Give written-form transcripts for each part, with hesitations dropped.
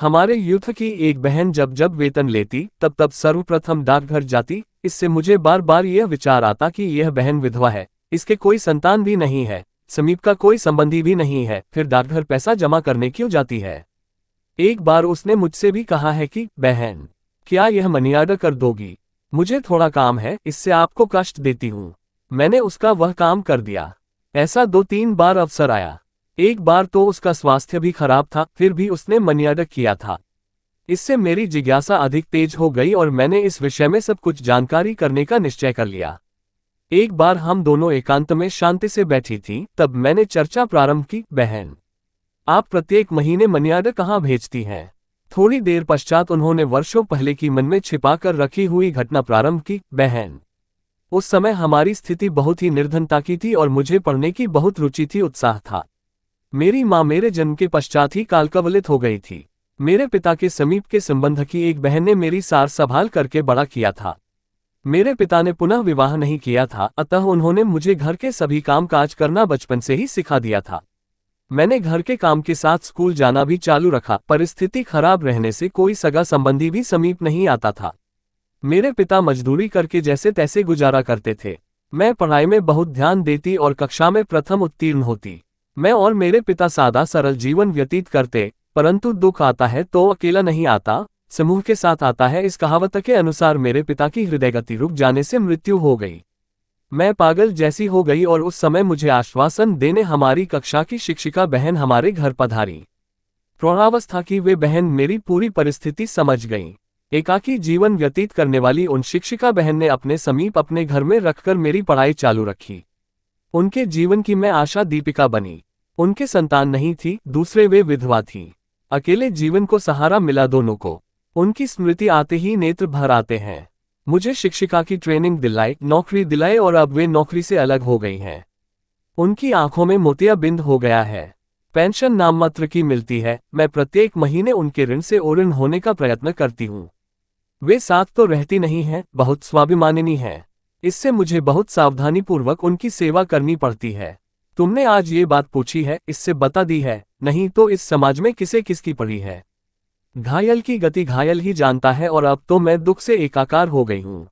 हमारे यूथ की एक बहन जब जब वेतन लेती तब तब सर्वप्रथम डाकघर जाती। इससे मुझे बार बार यह विचार आता कि यह बहन विधवा है, इसके कोई संतान भी नहीं है, समीप का कोई संबंधी भी नहीं है, फिर डाकघर पैसा जमा करने क्यों जाती है। एक बार उसने मुझसे भी कहा है कि बहन, क्या यह मनी ऑर्डर कर दोगी, मुझे थोड़ा काम है, इससे आपको कष्ट देती हूँ। मैंने उसका वह काम कर दिया। ऐसा 2-3 बार अवसर आया। एक बार तो उसका स्वास्थ्य भी खराब था, फिर भी उसने मनी ऑर्डर किया था। इससे मेरी जिज्ञासा अधिक तेज हो गई और मैंने इस विषय में सब कुछ जानकारी करने का निश्चय कर लिया। एक बार हम दोनों एकांत में शांति से बैठी थी, तब मैंने चर्चा प्रारंभ की, बहन, आप प्रत्येक महीने मनी ऑर्डर कहाँ भेजती हैं। थोड़ी देर पश्चात उन्होंने वर्षों पहले की मन में छिपा कर रखी हुई घटना प्रारंभ की, बहन, उस समय हमारी स्थिति बहुत ही निर्धनता की थी और मुझे पढ़ने की बहुत रुचि थी, उत्साह था। मेरी माँ मेरे जन्म के पश्चात ही कालकवलित हो गई थी। मेरे पिता के समीप के संबंध की एक बहन ने मेरी सार संभाल करके बड़ा किया था। मेरे पिता ने पुनः विवाह नहीं किया था, अतः उन्होंने मुझे घर के सभी काम काज करना बचपन से ही सिखा दिया था। मैंने घर के काम के साथ स्कूल जाना भी चालू रखा। परिस्थिति खराब रहने से कोई सगा संबंधी भी समीप नहीं आता था। मेरे पिता मजदूरी करके जैसे तैसे गुजारा करते थे। मैं पढ़ाई में बहुत ध्यान देती और कक्षा में प्रथम उत्तीर्ण होती। मैं और मेरे पिता सादा सरल जीवन व्यतीत करते, परंतु दुख आता है तो अकेला नहीं आता, समूह के साथ आता है। इस कहावत के अनुसार मेरे पिता की हृदय गति रुक जाने से मृत्यु हो गई। मैं पागल जैसी हो गई और उस समय मुझे आश्वासन देने हमारी कक्षा की शिक्षिका बहन हमारे घर पधारी। प्रौढ़ावस्था की वे बहन मेरी पूरी परिस्थिति समझ गईं। एकाकी जीवन व्यतीत करने वाली उन शिक्षिका बहन ने अपने समीप अपने घर में रखकर मेरी पढ़ाई चालू रखी। उनके जीवन की मैं आशा दीपिका बनी। उनके संतान नहीं थी, दूसरे वे विधवा थी। अकेले जीवन को सहारा मिला दोनों को। उनकी स्मृति आते ही नेत्र भर आते हैं। मुझे शिक्षिका की ट्रेनिंग दिलाई, नौकरी दिलाई और अब वे नौकरी से अलग हो गई हैं। उनकी आंखों में मोतियाबिंद हो गया है। पेंशन नाममात्र की मिलती है। मैं प्रत्येक महीने उनके ऋण से ओरण होने का प्रयत्न करती हूँ। वे साथ तो रहती नहीं हैं, बहुत स्वाभिमानिनी हैं। इससे मुझे बहुत सावधानीपूर्वक उनकी सेवा करनी पड़ती है। तुमने आज ये बात पूछी है, इससे बता दी है, नहीं तो इस समाज में किसे किसकी पड़ी है। घायल की गति घायल ही जानता है और अब तो मैं दुख से एकाकार हो गई हूँ।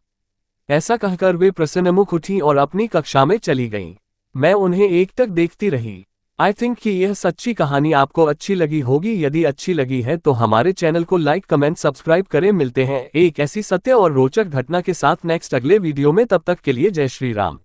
ऐसा कहकर वे प्रसन्नमुख उठी और अपनी कक्षा में चली गईं। मैं उन्हें एकटक देखती रही। आई थिंक कि यह सच्ची कहानी आपको अच्छी लगी होगी। यदि अच्छी लगी है तो हमारे चैनल को लाइक, कमेंट, सब्सक्राइब करें। मिलते हैं एक ऐसी सत्य और रोचक घटना के साथ नेक्स्ट अगले वीडियो में। तब तक के लिए जय श्री राम।